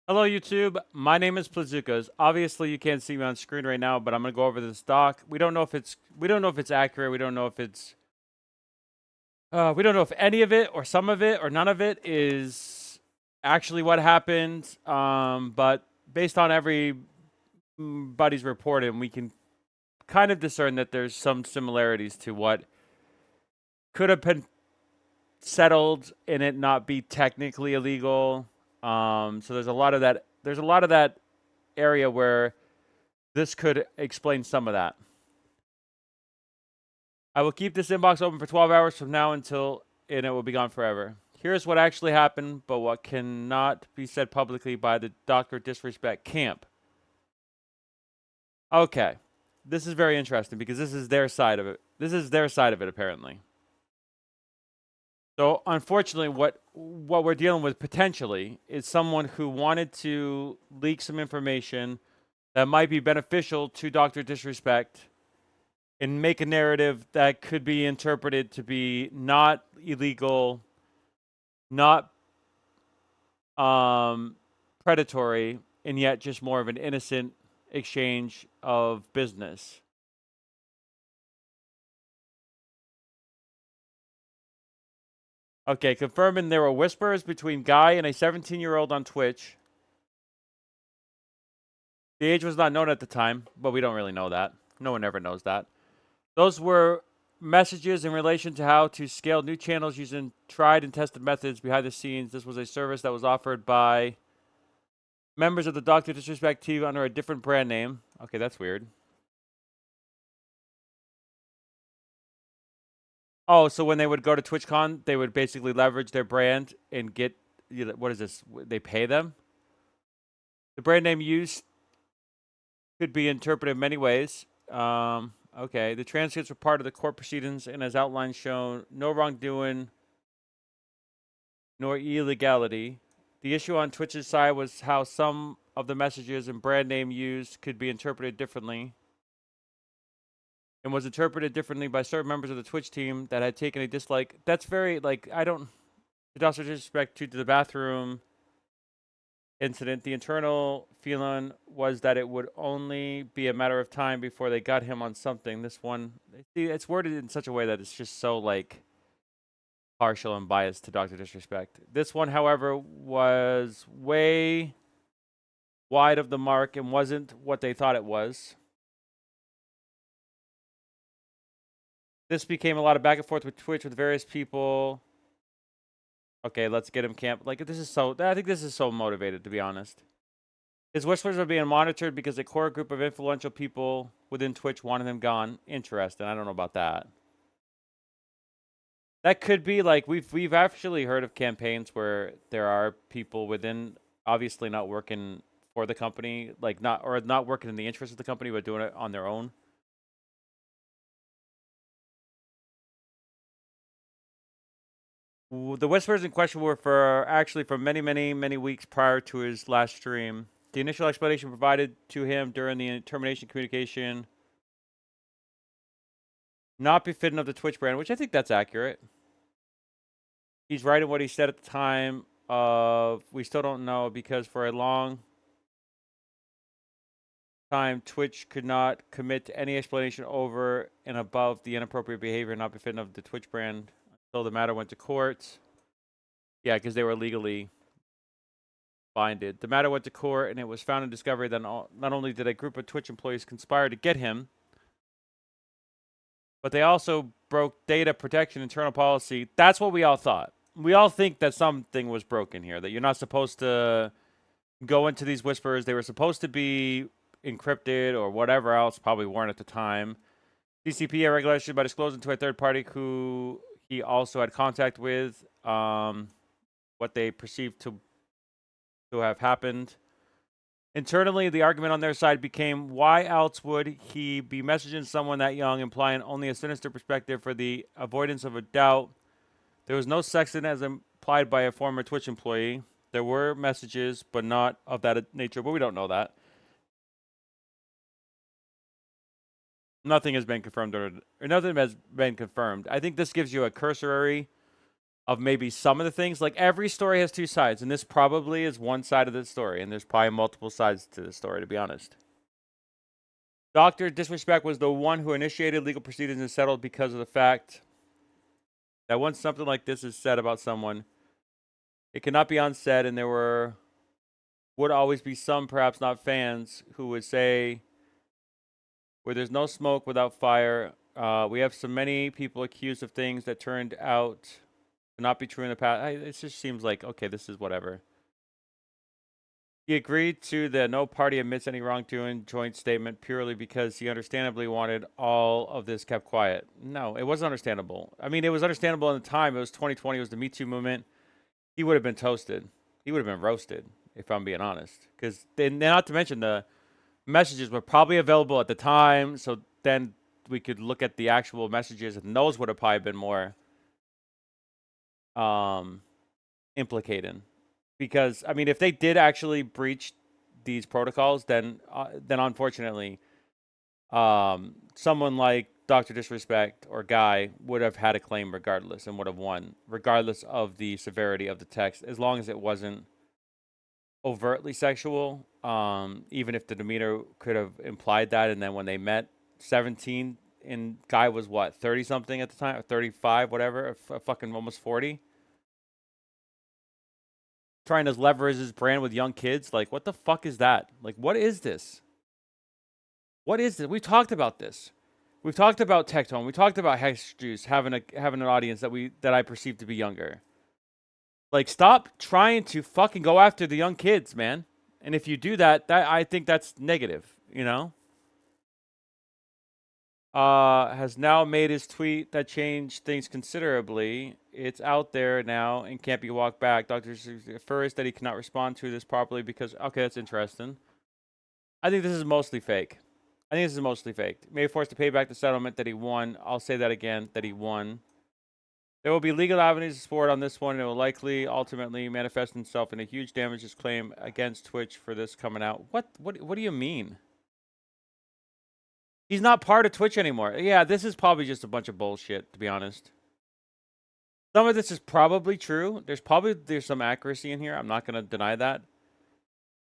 Hello YouTube, my name is Plazukas. Obviously you can't see me on screen right now, but I'm gonna go over this doc. We don't know if it's accurate, we don't know if any of it or some of it or none of it is actually what happened. But based on everybody's reporting, we can kind of discern that there's some similarities to what could have been settled and it not be technically illegal. So there's a lot of that area where this could explain some of that. I will keep this inbox open for 12 hours from now and it will be gone forever. Here's what actually happened, but what cannot be said publicly by the Dr. Disrespect camp. Okay. This is very interesting because this is their side of it. This is their side of it, apparently. So, unfortunately, what we're dealing with potentially is someone who wanted to leak some information that might be beneficial to Dr. Disrespect and make a narrative that could be interpreted to be not illegal, not predatory, and yet just more of an innocent exchange of business. Okay, confirming there were whispers between Guy and a 17-year-old on Twitch. The age was not known at the time, but we don't really know that. No one ever knows that. Those were messages in relation to how to scale new channels using tried and tested methods behind the scenes. This was a service that was offered by members of the Dr. Disrespect team under a different brand name. Okay, that's weird. Oh, so when they would go to TwitchCon, they would basically leverage their brand and get, what is this? They pay them? The brand name used could be interpreted in many ways. Okay, the transcripts were part of the court proceedings, and as outlined, shown no wrongdoing nor illegality. The issue on Twitch's side was how some of the messages and brand name used could be interpreted differently, and was interpreted differently by certain members of the Twitch team that had taken a dislike. That's very, like, I don't. With also disrespect to the bathroom incident, the internal feeling was that it would only be a matter of time before they got him on something. This one, see, it's worded in such a way that it's just so, like, partial and biased to Dr. Disrespect. This one, however, was way wide of the mark and wasn't what they thought it was. This became a lot of back and forth with Twitch with various people. Okay, let's get him camp. Like, this is so, I think this is so motivated, to be honest. His whispers are being monitored because a core group of influential people within Twitch wanted him gone. Interesting. I don't know about that. That could be like we've actually heard of campaigns where there are people within, obviously not working for the company, like not working in the interest of the company, but doing it on their own. The whispers in question were for actually for many weeks prior to his last stream. The initial explanation provided to him during the termination communication not befitting of the Twitch brand, which I think that's accurate. He's right in what he said at the time of we still don't know because for a long time Twitch could not commit to any explanation over and above the inappropriate behavior not befitting of the Twitch brand until the matter went to court. Yeah, because they were legally binded. The matter went to court and it was found in discovery that not only did a group of Twitch employees conspire to get him, but they also broke data protection internal policy. That's what we all thought. We all think that something was broken here, that you're not supposed to go into these whispers. They were supposed to be encrypted or whatever else, probably weren't at the time. DCP irregularities by disclosing to a third party who he also had contact with what they perceived to have happened. Internally, the argument on their side became why else would he be messaging someone that young, implying only a sinister perspective for the avoidance of a doubt. There was no sexting as implied by a former Twitch employee. There were messages, but not of that nature, but we don't know that. Nothing has been confirmed or nothing has been confirmed. I think this gives you a cursory of maybe some of the things. Like every story has two sides, and this probably is one side of the story, and there's probably multiple sides to the story, to be honest. Dr. Disrespect was the one who initiated legal proceedings and settled because of the fact that once something like this is said about someone, it cannot be unsaid, and there would always be some, perhaps not fans, who would say, where there's no smoke without fire. We have so many people accused of things that turned out to not be true in the past. It just seems like, okay, this is whatever. He agreed to the no party admits any wrongdoing joint statement purely because he understandably wanted all of this kept quiet. No, it wasn't understandable. I mean, it was understandable in the time. It was 2020. It was the Me Too movement. He would have been toasted. He would have been roasted, if I'm being honest. Because not to mention the messages were probably available at the time. So then we could look at the actual messages, and those would have probably been more implicated. Because I mean, if they did actually breach these protocols, then unfortunately, someone like Dr. Disrespect or Guy would have had a claim regardless and would have won, regardless of the severity of the text, as long as it wasn't overtly sexual. Even if the demeanor could have implied that, and then when they met, 17 and Guy was what, 30 something at the time, or 35, whatever, fucking almost 40. Trying to leverage his brand with young kids. Like, what the fuck is that? Like, what is this? What is this? We've talked about this. We've talked about Tectone. We talked about Hex Juice having an audience that I perceive to be younger. Like, stop trying to fucking go after the young kids, man. And if you do that I think that's negative, you know? Has now made his tweet that changed things considerably. It's out there now and can't be walked back. Dr. First that he cannot respond to this properly because, okay, that's interesting. I think this is mostly fake. I think this is mostly faked. May be forced to pay back the settlement that he won. I'll say that again, that he won. There will be legal avenues forward on this one, and it will likely ultimately manifest itself in a huge damages claim against Twitch for this coming out. What do you mean? He's not part of Twitch anymore. Yeah, this is probably just a bunch of bullshit, to be honest. Some of this is probably true. There's some accuracy in here. I'm not going to deny that.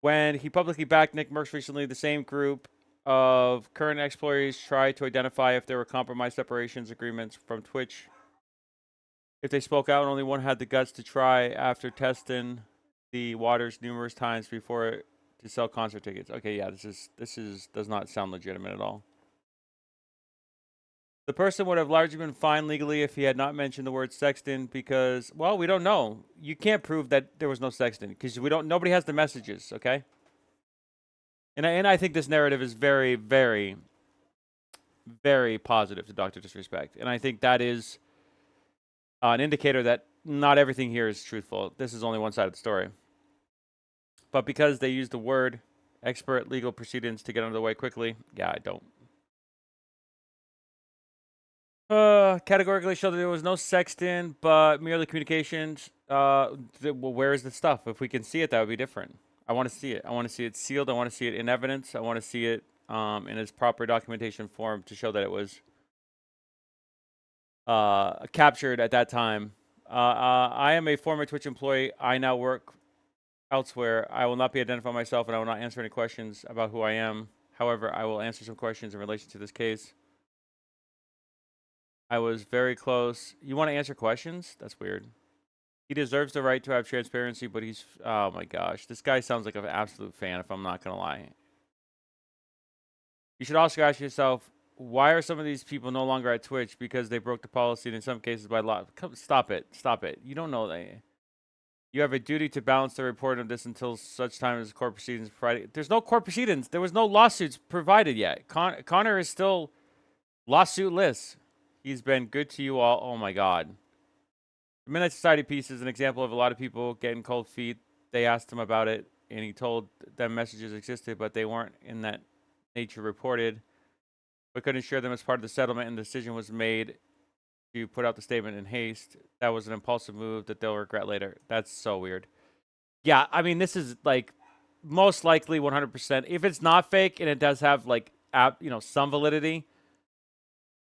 When he publicly backed Nick Merckx recently, the same group of current employees tried to identify if there were compromised separations agreements from Twitch. If they spoke out, only one had the guts to try after testing the waters numerous times before to sell concert tickets. Okay, yeah, this does not sound legitimate at all. The person would have largely been fined legally if he had not mentioned the word sexting because, well, we don't know. You can't prove that there was no sexting because nobody has the messages, okay? And I think this narrative is very, very, very positive to Dr. Disrespect. And I think that is an indicator that not everything here is truthful. This is only one side of the story. But because they used the word expert legal proceedings to get under the way quickly, yeah, I don't. Categorically show that there was no sexting, but merely communications. Well, where is the stuff? If we can see it, that would be different. I want to see it. I want to see it sealed. I want to see it in evidence. I want to see it in its proper documentation form to show that it was captured at that time. I am a former Twitch employee. I now work elsewhere. I will not be identifying myself, and I will not answer any questions about who I am. However, I will answer some questions in relation to this case. I was very close. You want to answer questions? That's weird. He deserves the right to have transparency, but he's... Oh, my gosh. This guy sounds like an absolute fan, if I'm not going to lie. You should also ask yourself, why are some of these people no longer at Twitch? Because they broke the policy, and in some cases by law. Stop it. Stop it. You don't know that. You have a duty to balance the report of this until such time as court proceedings provided. There's no court proceedings. There was no lawsuits provided yet. Connor is still lawsuitless. He's been good to you all. Oh, my God. The Midnight Society piece is an example of a lot of people getting cold feet. They asked him about it, and he told them messages existed, but they weren't in that nature reported. But couldn't share them as part of the settlement, and the decision was made to put out the statement in haste. That was an impulsive move that they'll regret later. That's so weird. Yeah, I mean, this is, like, most likely 100%. If it's not fake and it does have, like, some validity,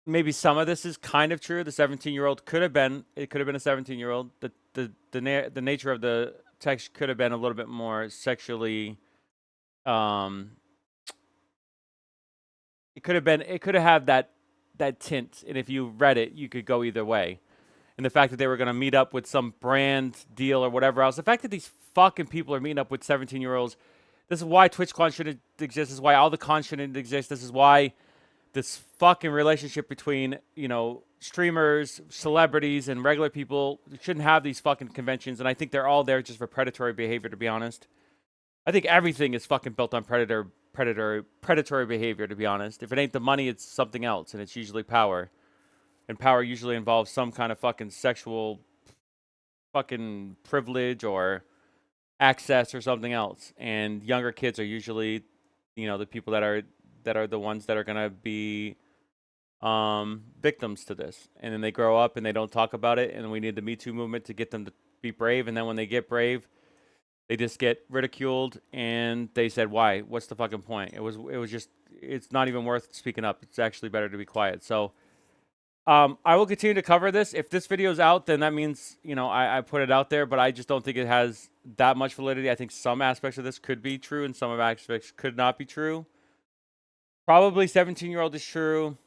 maybe some of this is kind of true. The 17-year-old could have been. It could have been a 17-year-old. The nature of the text could have been a little bit more sexually. Um, it could have been. It could have had that tint, and if you read it, you could go either way. And the fact that they were going to meet up with some brand deal or whatever else. The fact that these fucking people are meeting up with 17-year-olds. This is why TwitchCon shouldn't exist. This is why all the con shouldn't exist. This is why this fucking relationship between, streamers, celebrities, and regular people shouldn't have these fucking conventions. And I think they're all there just for predatory behavior, to be honest. I think everything is fucking built on predatory behavior, to be honest. If it ain't the money, it's something else, and it's usually power. And power usually involves some kind of fucking sexual fucking privilege or access or something else. And younger kids are usually, the people that are the ones that are gonna be victims to this. And then they grow up and they don't talk about it. And we need the Me Too movement to get them to be brave. And then when they get brave, they just get ridiculed. And they said, "Why? What's the fucking point?" It was just. It's not even worth speaking up. It's actually better to be quiet. So. I will continue to cover this. If this video is out, then that means, I put it out there, but I just don't think it has that much validity. I think some aspects of this could be true and some aspects could not be true. Probably 17-year-old is true.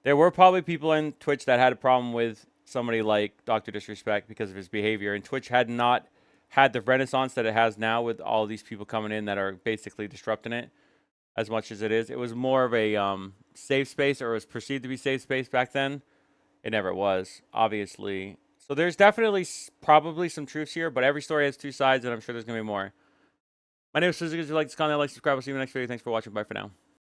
There were probably people in Twitch that had a problem with somebody like Dr. Disrespect because of his behavior, and Twitch had not had the renaissance that it has now with all these people coming in that are basically disrupting it as much as it is. It was more of a safe space, or it was perceived to be safe space back then. It never was, obviously. So there's definitely probably some truths here, but every story has two sides, and I'm sure there's going to be more. My name is Suzuki. If you like this content, like, subscribe. I'll see you in the next video. Thanks for watching. Bye for now.